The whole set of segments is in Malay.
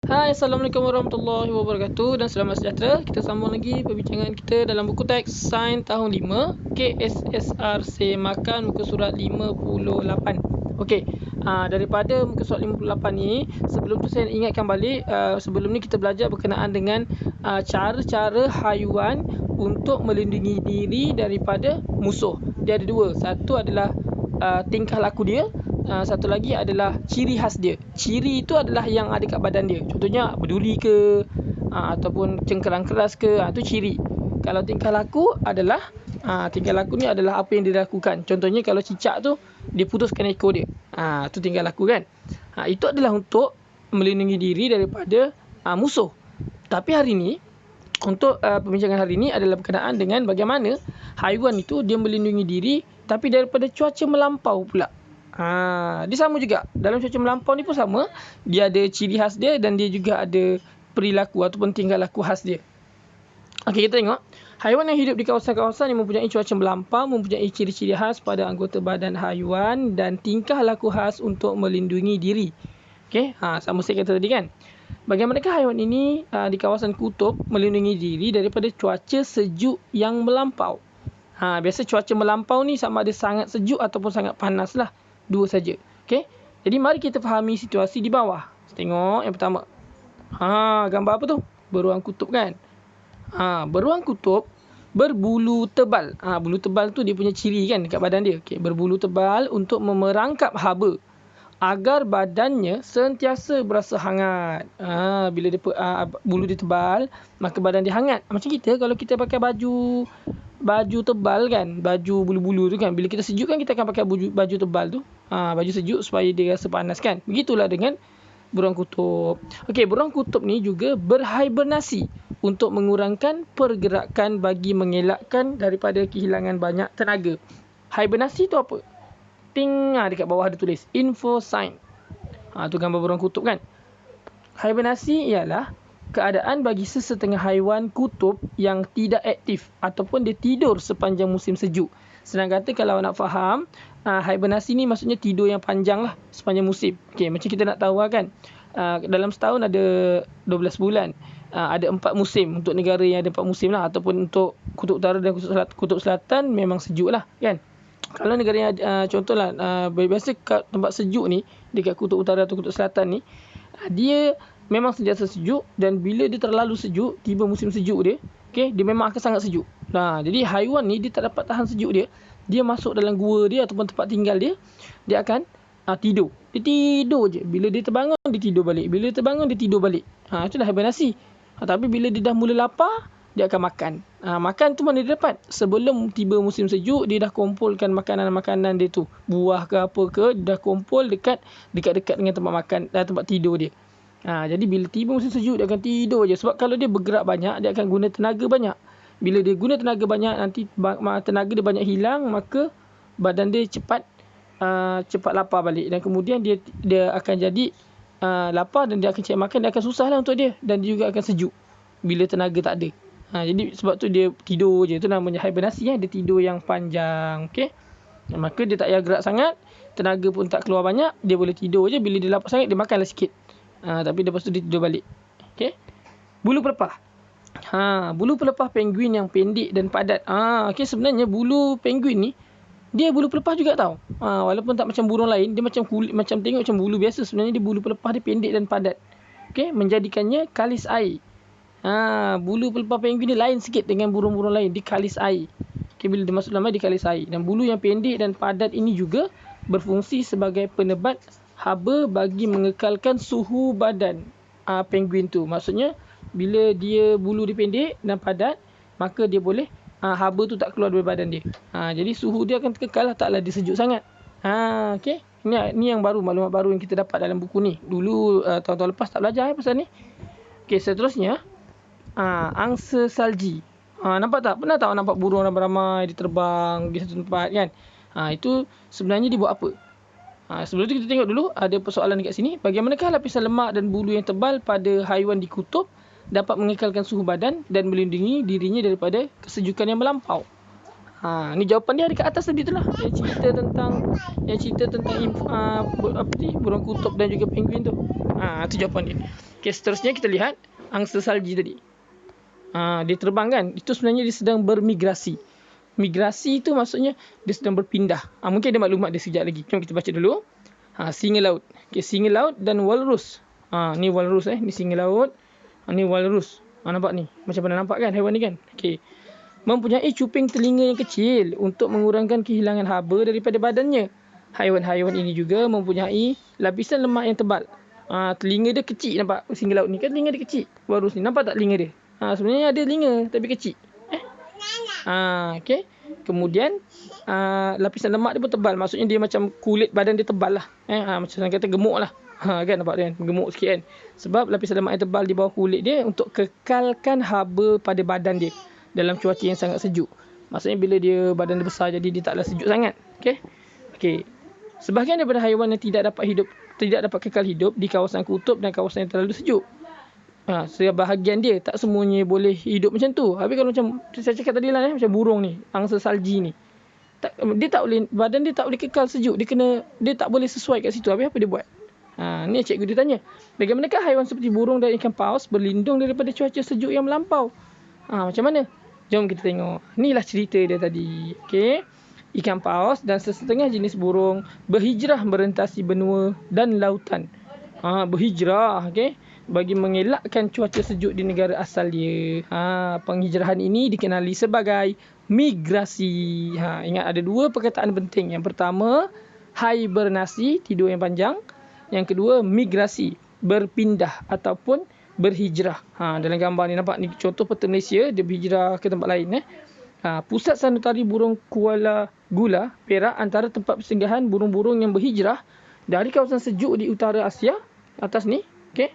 Hai, Assalamualaikum warahmatullahi wabarakatuh dan selamat sejahtera. Kita sambung lagi perbincangan kita dalam buku teks Sains tahun 5 KSSRC Makan muka surat 58. Okey, daripada muka surat 58 ni, sebelum tu saya ingatkan balik, sebelum ni kita belajar berkenaan dengan cara-cara haiwan untuk melindungi diri daripada musuh. Dia ada dua. Satu adalah tingkah laku dia. Satu lagi adalah ciri khas dia. Ciri itu adalah yang ada kat badan dia. Contohnya berduri ke, ataupun cengkerang keras ke, itu ciri. Kalau tingkah laku adalah tingkah laku ni adalah apa yang dia lakukan. Contohnya kalau cicak tu dia putuskan ekor dia. Itu tingkah laku kan. Itu adalah untuk melindungi diri daripada musuh. Tapi hari ni untuk perbincangan hari ini adalah berkenaan dengan bagaimana haiwan itu dia melindungi diri tapi daripada cuaca melampau pula. Dia sama juga. Dalam cuaca melampau ni pun sama. Dia ada ciri khas dia dan dia juga ada perilaku ataupun tingkah laku khas dia. Okey, kita tengok. Haiwan yang hidup di kawasan-kawasan yang mempunyai cuaca melampau mempunyai ciri-ciri khas pada anggota badan haiwan dan tingkah laku khas untuk melindungi diri. Okey, sama saya kata tadi kan. Bagaimanakah haiwan ini di kawasan kutub melindungi diri daripada cuaca sejuk yang melampau? Biasa cuaca melampau ni sama ada sangat sejuk ataupun sangat panas lah. Dua saja. Okey. Jadi mari kita fahami situasi di bawah. Tengok yang pertama. Gambar apa tu? Beruang kutub kan? Beruang kutub berbulu tebal. Bulu tebal tu dia punya ciri kan dekat badan dia. Okey, berbulu tebal untuk memerangkap haba agar badannya sentiasa berasa hangat. Bila dia bulu dia tebal, maka badan dia hangat. Macam kita kalau kita pakai baju tebal kan, baju bulu-bulu tu kan, bila kita sejuk kan kita akan pakai baju tebal tu. Baju sejuk supaya dia rasa panas kan. Begitulah dengan beruang kutub. Okey, beruang kutub ni juga berhibernasi untuk mengurangkan pergerakan bagi mengelakkan daripada kehilangan banyak tenaga. Hibernasi tu apa? Dekat bawah ada tulis info sign. Tu gambar beruang kutub kan. Hibernasi ialah keadaan bagi sesetengah haiwan kutub yang tidak aktif ataupun dia tidur sepanjang musim sejuk. Senang kata kalau nak faham, hibernasi ni maksudnya tidur yang panjang lah sepanjang musim. Okey, macam kita nak tahu kan, dalam setahun ada 12 bulan. Ada 4 musim untuk negara yang ada 4 musim lah, ataupun untuk kutub utara dan kutub selatan memang sejuk lah kan. Kalau negara yang contohlah biasa kat tempat sejuk ni, dekat kutub utara atau kutub selatan ni, dia memang sentiasa sejuk dan bila dia terlalu sejuk, tiba musim sejuk dia, okey, dia memang akan sangat sejuk. Jadi haiwan ni dia tak dapat tahan sejuk dia. Dia masuk dalam gua dia ataupun tempat tinggal dia, dia akan tidur. Dia tidur je. Bila dia terbangun, dia tidur balik. Bila dia terbangun, dia tidur balik. Itulah hibernasi. Tapi bila dia dah mula lapar, dia akan makan. Makan tu mana dia dapat? Sebelum tiba musim sejuk, dia dah kumpulkan makanan-makanan dia tu. Buah ke apa ke, dia dah kumpul dekat-dekat dengan tempat makan, tempat tidur dia. Jadi bila tiba musim sejuk, dia akan tidur je. Sebab kalau dia bergerak banyak, dia akan guna tenaga banyak. Bila dia guna tenaga banyak, nanti tenaga dia banyak hilang, maka badan dia cepat lapar balik. Dan kemudian dia akan jadi lapar dan dia akan cari makan, dia akan susah lah untuk dia. Dan dia juga akan sejuk bila tenaga tak ada. Jadi sebab tu dia tidur je. Itu namanya hibernasi. Dia tidur yang panjang. Okay? Maka dia tak payah gerak sangat. Tenaga pun tak keluar banyak. Dia boleh tidur je. Bila dia lapar sangat, dia makanlah sikit. Tapi lepas tu dia tidur balik. Okay? Bulu pelepah. Bulu pelepah penguin yang pendek dan padat. Okay, sebenarnya bulu penguin ni, dia bulu pelepah juga tau. Walaupun tak macam burung lain, dia macam kulit, macam tengok macam bulu biasa. Sebenarnya dia bulu pelepah dia pendek dan padat. Okay? Menjadikannya kalis air. Bulu pelepah penguin dia lain sikit dengan burung-burung lain. Dia kalis air. Okay, bila dia masuk dalam air, dia kalis air. Dan bulu yang pendek dan padat ini juga berfungsi sebagai penebat haba bagi mengekalkan suhu badan penguin tu. Maksudnya, bila dia bulu dia pendek dan padat, maka dia boleh haba tu tak keluar dari badan dia. Jadi suhu dia akan kekal lah, taklah dia sejuk sangat. Okay. Ini yang baru, maklumat baru yang kita dapat dalam buku ni. Dulu tahun-tahun lepas tak belajar pasal ni. Okay, seterusnya. Angsa salji. Nampak tak? Pernah tak nampak burung ramai-ramai dia terbang di satu tempat kan? Itu sebenarnya dia buat apa? Sebelum tu kita tengok dulu ada persoalan dekat sini. Bagaimanakah lapisan lemak dan bulu yang tebal pada haiwan di kutub dapat mengekalkan suhu badan dan melindungi dirinya daripada kesejukan yang melampau? Ni jawapan dia ada kat atas tadi tu lah. Yang cerita tentang burung kutub dan juga penguin tu. Itu jawapan dia. Okey, seterusnya kita lihat angsa salji tadi. Dia terbang kan? Itu sebenarnya dia sedang bermigrasi. Migrasi itu maksudnya dia sedang berpindah. Mungkin ada maklumat dia sekejap lagi. Jom kita baca dulu. Singa laut. Okey, singa laut dan walrus. Ni walrus ni singa laut. Ni walrus. Nampak ni? Macam mana nampak kan haiwan ni kan? Okey. Mempunyai cuping telinga yang kecil untuk mengurangkan kehilangan haba daripada badannya. Haiwan-haiwan ini juga mempunyai lapisan lemak yang tebal. Telinga dia kecil, nampak singa laut ni kan telinga dia kecil. Walrus ni nampak tak telinga dia? Sebenarnya ada telinga tapi kecil. Okey. Kemudian lapisan lemak dia pun tebal. Maksudnya dia macam kulit badan dia tebal lah. Macam orang kata gemuk lah. Kan nampak dia gemuk sikit kan. Sebab lapisan lemak yang tebal di bawah kulit dia untuk kekalkan haba pada badan dia dalam cuaca yang sangat sejuk. Maksudnya bila badan dia besar jadi dia taklah sejuk sangat. Okey. Sebahagian daripada haiwan yang tidak dapat kekal hidup di kawasan kutub dan kawasan yang terlalu sejuk. Sebahagian dia, tak semuanya boleh hidup macam tu. Habis kalau macam saya cakap tadi lah macam burung ni, angsa salji ni. Dia tak boleh, badan dia tak boleh kekal sejuk. Dia tak boleh sesuai kat situ. Habis apa dia buat? Ni cikgu dia tanya. Bagaimanakah haiwan seperti burung dan ikan paus berlindung daripada cuaca sejuk yang melampau? Macam mana? Jom kita tengok. Inilah cerita dia tadi. Okey. Ikan paus dan sesetengah jenis burung berhijrah merentasi benua dan lautan. Berhijrah, okey, bagi mengelakkan cuaca sejuk di negara asal dia. Penghijrahan ini dikenali sebagai migrasi. Ingat ada dua perkataan penting. Yang pertama, hibernasi, tidur yang panjang. Yang kedua, migrasi, berpindah ataupun berhijrah. Dalam gambar ni nampak ni contoh peta Malaysia, dia berhijrah ke tempat lain. Pusat sanitari burung Kuala Gula, Perak antara tempat persinggahan burung-burung yang berhijrah dari kawasan sejuk di utara Asia atas ni, okey.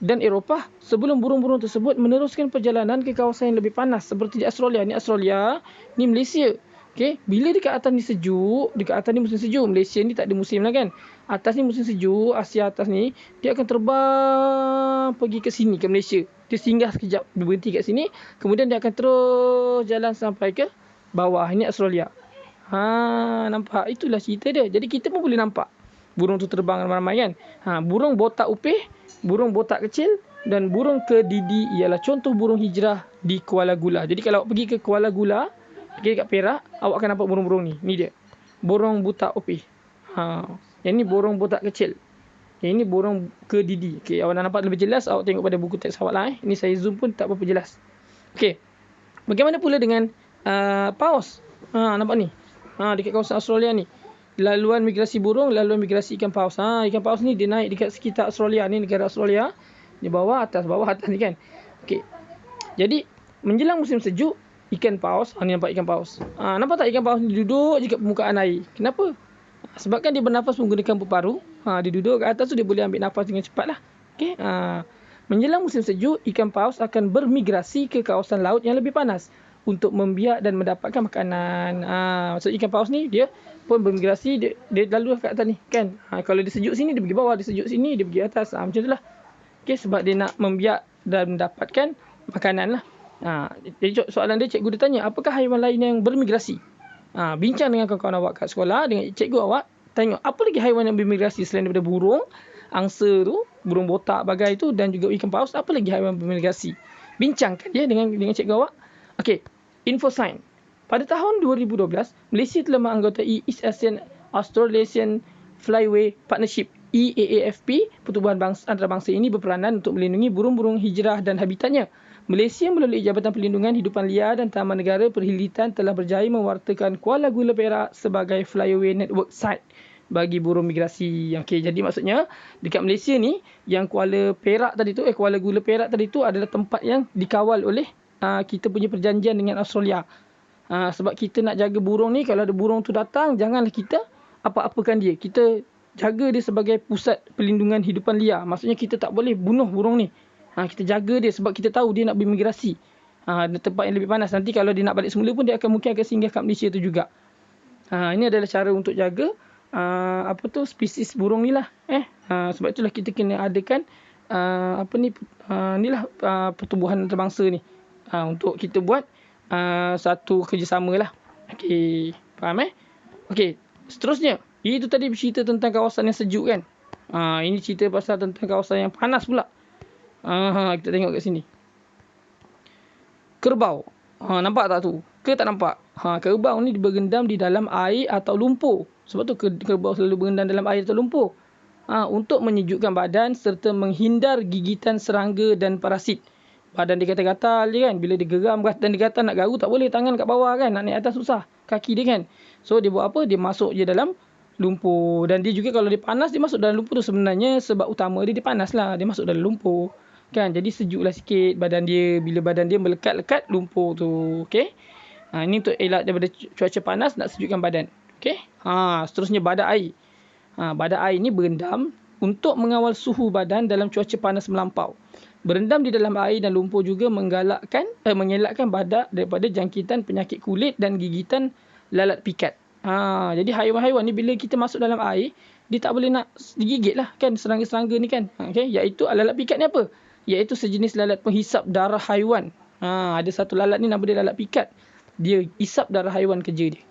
Dan Eropah sebelum burung-burung tersebut meneruskan perjalanan ke kawasan yang lebih panas seperti di Australia. Ni Australia, ni Malaysia. Okey, bila dekat atas ni sejuk, dekat atas ni musim sejuk, Malaysia ni tak ada musim lah kan. Atas ni musim sejuk, Asia atas ni, dia akan terbang pergi ke sini, ke Malaysia. Dia singgah sekejap, dia berhenti kat sini, kemudian dia akan terus jalan sampai ke bawah. Ini Australia. Nampak? Itulah cerita dia. Jadi kita pun boleh nampak burung tu terbang ramai-ramai kan. Burung botak upih, burung botak kecil dan burung kedidi ialah contoh burung hijrah di Kuala Gula. Jadi kalau awak pergi ke Kuala Gula, pergi kat Perak, awak akan nampak burung-burung ni. Ni dia. Burung botak upih. Yang ni burung botak kecil. Yang ini burung kedidi. Okey, awak nak nampak lebih jelas, awak tengok pada buku teks awak lah. Ini saya zoom pun tak berapa jelas. Okey. Bagaimana pula dengan paus? Nampak ni. Dekat kawasan Australia ni. Laluan migrasi burung, laluan migrasi ikan paus. Ikan paus ni dia naik dekat sekitar Australia. Ni negara Australia. Di bawah atas ni kan. Okey. Jadi, menjelang musim sejuk, ikan paus, ni nampak ikan paus. Nampak tak ikan paus ni duduk je kat permukaan air. Kenapa? Sebabkan dia bernafas menggunakan paru. Dia duduk kat atas tu dia boleh ambil nafas dengan cepat lah. Okey. Menjelang musim sejuk, ikan paus akan bermigrasi ke kawasan laut yang lebih panas untuk membiak dan mendapatkan makanan. Maksud ikan paus ni dia pun bermigrasi, dia lalu kat atas ni kan. Kalau dia sejuk sini dia pergi bawah, dia sejuk sini dia pergi atas. Macam itulah. Okey, sebab dia nak membiak dan mendapatkan makanan lah. Jadi soalan dia, cikgu dia tanya, apakah haiwan lain yang bermigrasi? Bincang dengan kawan-kawan awak kat sekolah, dengan cikgu awak, tengok apa lagi haiwan yang bermigrasi selain daripada burung, angsa tu, burung botak bagai tu dan juga ikan paus, apa lagi haiwan bermigrasi? Bincangkan dia dengan cikgu awak. Okey, info sign. Pada tahun 2012, Malaysia telah menganggotai East Asian Australasian Flyway Partnership EAAFP. Pertubuhan antarabangsa ini berperanan untuk melindungi burung-burung hijrah dan habitatnya. Malaysia melalui Jabatan Perlindungan Hidupan Liar dan Taman Negara Perhilitan telah berjaya mewartakan Kuala Gula Perak sebagai Flyway Network Site bagi burung migrasi. Okey, jadi maksudnya dekat Malaysia ni yang Kuala Gula Perak tadi tu adalah tempat yang dikawal oleh kita punya perjanjian dengan Australia. Sebab kita nak jaga burung ni, kalau ada burung tu datang, janganlah kita apa-apakan dia. Kita jaga dia sebagai pusat perlindungan hidupan liar. Maksudnya kita tak boleh bunuh burung ni. Kita jaga dia sebab kita tahu dia nak bermigrasi. Di tempat yang lebih panas. Nanti kalau dia nak balik semula pun dia mungkin akan singgah kat Malaysia tu juga. Ini adalah cara untuk jaga spesies burung ni lah. Sebab itulah kita kena adakan pertumbuhan antarabangsa ni. Untuk kita buat satu kerjasama lah. Okey, faham Okey, seterusnya. Itu tadi bercerita tentang kawasan yang sejuk kan. Ini cerita pasal tentang kawasan yang panas pula. Kita tengok kat sini. Kerbau. Nampak tak tu? Ke tak nampak? Kerbau ni bergendam di dalam air atau lumpur. Sebab tu kerbau selalu bergendam dalam air atau lumpur. Untuk menyejukkan badan serta menghindar gigitan serangga dan parasit. Badan dia gatal-gatal je kan. Bila dia geram dan dia gatal nak garu tak boleh. Tangan kat bawah kan. Nak naik atas susah. Kaki dia kan. So dia buat apa? Dia masuk je dalam lumpur. Dan dia juga kalau dia panas dia masuk dalam lumpur tu sebenarnya sebab utama dia panas lah. Dia masuk dalam lumpur. Kan. Jadi sejuklah sikit badan dia. Bila badan dia melekat-lekat lumpur tu. Okay. Ini untuk elak daripada cuaca panas nak sejukkan badan. Okay. Seterusnya badak air. Badak air ni berendam untuk mengawal suhu badan dalam cuaca panas melampau. Berendam di dalam air dan lumpur juga mengelakkan badak daripada jangkitan penyakit kulit dan gigitan lalat pikat. Jadi haiwan-haiwan ni bila kita masuk dalam air, dia tak boleh nak digigit lah kan serangga-serangga ni kan. Okay? Iaitu lalat pikat ni apa? Iaitu sejenis lalat penghisap darah haiwan. Ada satu lalat ni nama dia lalat pikat. Dia hisap darah haiwan kerja dia.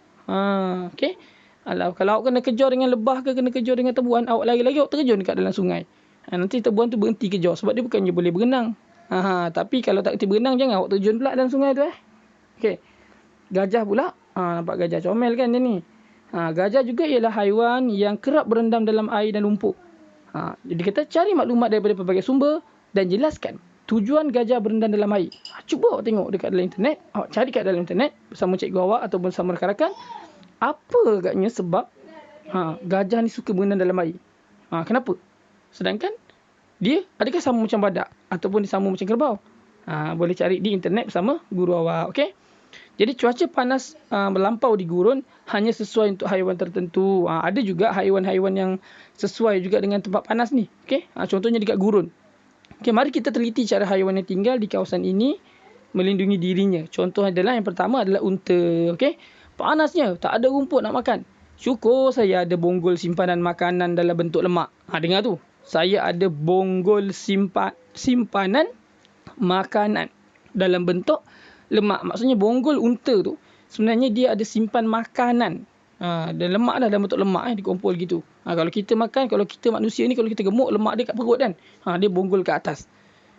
Okay? Kalau awak kena kejar dengan lebah ke kena kejar dengan tebuan, awak lari-lari awak terjun dekat dalam sungai. Nanti tebuan tu berhenti kejar sebab dia bukannya boleh berenang. Tapi kalau tak kerti berenang jangan awak terjun pula dalam sungai tu Okey. Gajah pula. Nampak gajah comel kan dia ni. Gajah juga ialah haiwan yang kerap berendam dalam air dan lumpur. Jadi kita cari maklumat daripada pelbagai sumber dan jelaskan tujuan gajah berendam dalam air. Cuba awak tengok dekat dalam internet. Awak cari kat dalam internet bersama cikgu awak ataupun bersama rakan-rakan. Apa agaknya sebab gajah ni suka berendam dalam air? Kenapa? Sedangkan dia adakah sama macam badak ataupun dia sama macam kerbau? Boleh cari di internet bersama guru awak. Okey. Jadi cuaca panas melampau di gurun hanya sesuai untuk haiwan tertentu. Ada juga haiwan-haiwan yang sesuai juga dengan tempat panas ni. Okey. Contohnya dekat gurun. Okey, mari kita teliti cara haiwan yang tinggal di kawasan ini melindungi dirinya. Contoh adalah yang pertama adalah unta. Okey. Panasnya tak ada rumput nak makan. Syukur saya ada bonggol simpanan makanan dalam bentuk lemak. Dengar tu. Saya ada bonggol simpanan makanan dalam bentuk lemak. Maksudnya bonggol unta tu sebenarnya dia ada simpan makanan. Dan lemak dah dalam bentuk lemak dikumpul gitu. Kalau kita makan, kalau kita manusia ni kalau kita gemuk lemak dia kat perut kan. Dia bonggol ke atas.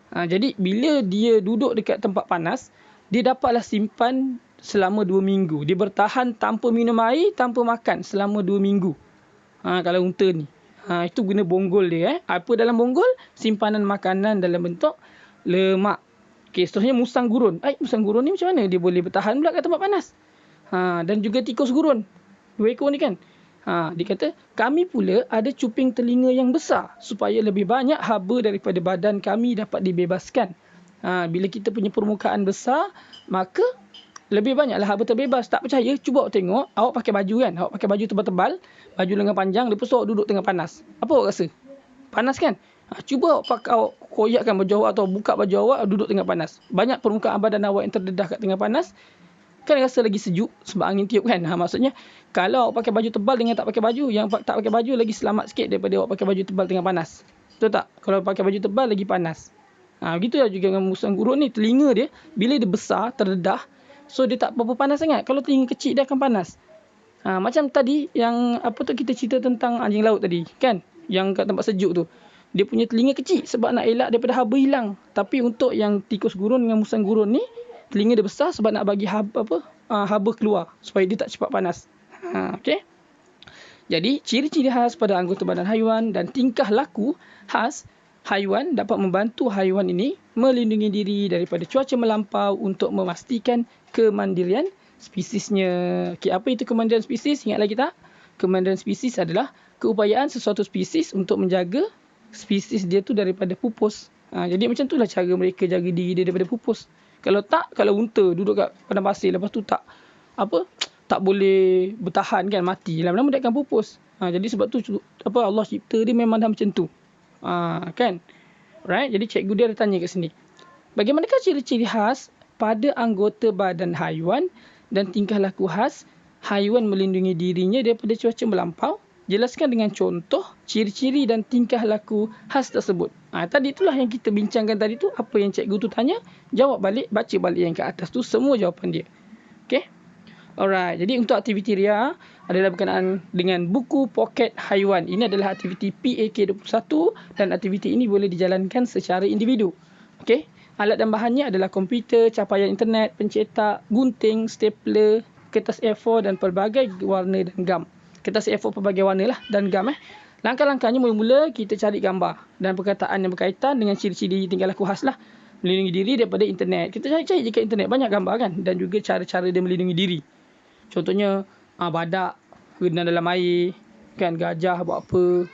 Jadi bila dia duduk dekat tempat panas, dia dapatlah simpan selama 2 minggu. Dia bertahan tanpa minum air, tanpa makan selama 2 minggu. Kalau unta ni. Itu guna bonggol dia. Apa dalam bonggol? Simpanan makanan dalam bentuk lemak. Okey, seterusnya musang gurun. Musang gurun ni macam mana dia boleh bertahan pula kat tempat panas? Dan juga tikus gurun. 2 ekor ni kan. Dia kata, kami pula ada cuping telinga yang besar supaya lebih banyak haba daripada badan kami dapat dibebaskan. Bila kita punya permukaan besar, maka lebih banyaklah haba terbebas. Tak percaya? Cuba awak tengok. Awak pakai baju kan? Awak pakai baju tebal-tebal. Baju lengan panjang. Lepas tu awak duduk tengah panas. Apa awak rasa? Panas kan? Cuba awak koyakkan baju awak atau buka baju awak duduk tengah panas. Banyak permukaan badan awak yang terdedah kat tengah panas. Kan rasa lagi sejuk sebab angin tiup kan? Maksudnya kalau awak pakai baju tebal dengan tak pakai baju, yang tak pakai baju lagi selamat sikit daripada awak pakai baju tebal tengah panas. Betul tak? Kalau pakai baju tebal lagi panas. Begitulah juga dengan musang gurun ni. Telinga dia bila dia besar, terdedah, so dia tak berapa panas sangat. Kalau telinga kecil dia akan panas. Macam tadi yang kita cerita tentang anjing laut tadi kan, yang kat tempat sejuk tu, dia punya telinga kecil sebab nak elak daripada haba hilang. Tapi untuk yang tikus gurun dengan musang gurun ni, telinga dia besar sebab nak bagi haba keluar supaya dia tak cepat panas. Okey. Jadi ciri-ciri khas pada anggota badan haiwan dan tingkah laku khas haiwan dapat membantu haiwan ini melindungi diri daripada cuaca melampau untuk memastikan kemandirian spesiesnya. Okey, apa itu kemandirian spesies? Ingat lagi tak? Kemandirian spesies adalah keupayaan sesuatu spesies untuk menjaga spesies dia tu daripada pupus. Jadi macam itulah cara mereka jaga diri dia daripada pupus. Kalau unta duduk kat padang pasir lepas tu tak boleh bertahan kan, mati. Lama-lama dia akan pupus. Jadi sebab tu Allah cipta dia memang dah macam tu. Kan? Right? Jadi cikgu dia ada tanya kat sini. Bagaimanakah ciri-ciri khas pada anggota badan haiwan dan tingkah laku khas haiwan melindungi dirinya daripada cuaca melampau? Jelaskan dengan contoh ciri-ciri dan tingkah laku khas tersebut. Tadi itulah yang kita bincangkan tadi tu. Apa yang cikgu tu tanya, jawab balik, baca balik yang kat atas tu. Semua jawapan dia. Okay. Alright. Jadi untuk aktiviti Ria adalah berkenaan dengan buku poket haiwan. Ini adalah aktiviti PAK21 dan aktiviti ini boleh dijalankan secara individu. Okay. Alat dan bahannya adalah komputer, capaian internet, pencetak, gunting, stapler, kertas A4 dan pelbagai warna dan gam. Kertas A4 pelbagai warna lah dan gam. Langkah-langkahnya mula-mula kita cari gambar dan perkataan yang berkaitan dengan ciri-ciri tingkah laku khas lah. Melindungi diri daripada internet. Kita cari dekat internet banyak gambar kan. Dan juga cara-cara dia melindungi diri. Contohnya badak renang dalam air. Kan gajah buat apa.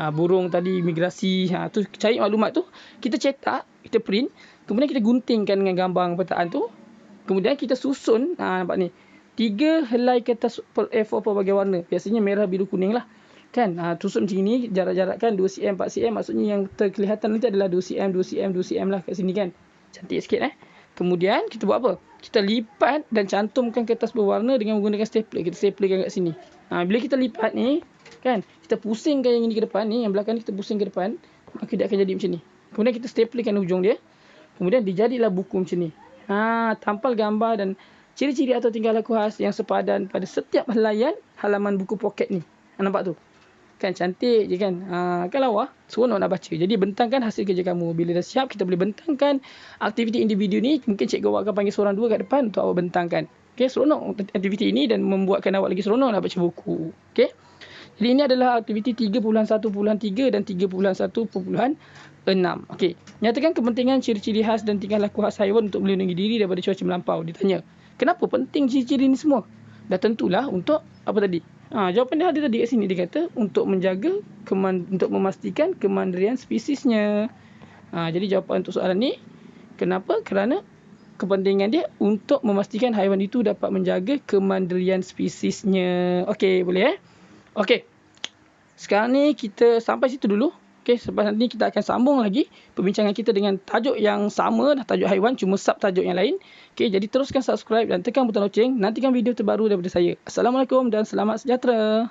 Burung tadi migrasi. Tu cari maklumat tu. Kita cetak. Kita print. Kemudian kita guntingkan dengan gambar perkataan tu. Kemudian kita susun. Nampak ni. 3 helai kertas A4 pelbagai warna. Biasanya merah, biru, kuning lah. Kan, susun macam ni, jarak-jarak kan 2 cm, 4 cm. Maksudnya yang terkelihatan nanti adalah 2 cm, 2 cm, 2 cm lah kat sini kan. Cantik sikit Kemudian kita buat apa? Kita lipat dan cantumkan kertas berwarna dengan menggunakan stapler. Kita staplerkan kat sini. Bila kita lipat ni, kan, kita pusingkan yang ini ke depan ni, yang belakang ni kita pusing ke depan, maka dia akan jadi macam ni. Kemudian kita staplerkan hujung dia. Kemudian dijadilah buku macam ni. Tampal gambar dan ciri-ciri atau tingkah laku khas yang sepadan pada setiap helaian halaman buku poket ni. Nampak tu? Kan cantik je kan. Kan lawa. Seronok nak baca. Jadi bentangkan hasil kerja kamu. Bila dah siap, kita boleh bentangkan aktiviti individu ni. Mungkin cikgu awak akan panggil seorang dua kat depan untuk awak bentangkan. Okay, seronok aktiviti ini dan membuatkan awak lagi seronok nak baca buku. Okay. Jadi ini adalah aktiviti 3.1.3 dan 3.1.6. Okay. Nyatakan kepentingan ciri-ciri khas dan tingkah laku khas haiwan untuk melindungi diri daripada cuaca melampau. Ditanya, kenapa penting ciri-ciri ni semua? Dah tentulah untuk apa tadi? Jawapan dia ada tadi kat sini. Dia kata untuk menjaga, untuk memastikan kemandirian spesiesnya. Jadi jawapan untuk soalan ni, kenapa? Kerana kepentingan dia untuk memastikan haiwan itu dapat menjaga kemandirian spesiesnya. Okey, boleh Okey. Sekarang ni kita sampai situ dulu. Okey, selepas nanti kita akan sambung lagi perbincangan kita dengan tajuk yang sama, tajuk haiwan, cuma sub tajuk yang lain. Okey, jadi teruskan subscribe dan tekan butang loceng. Nantikan video terbaru daripada saya. Assalamualaikum dan selamat sejahtera.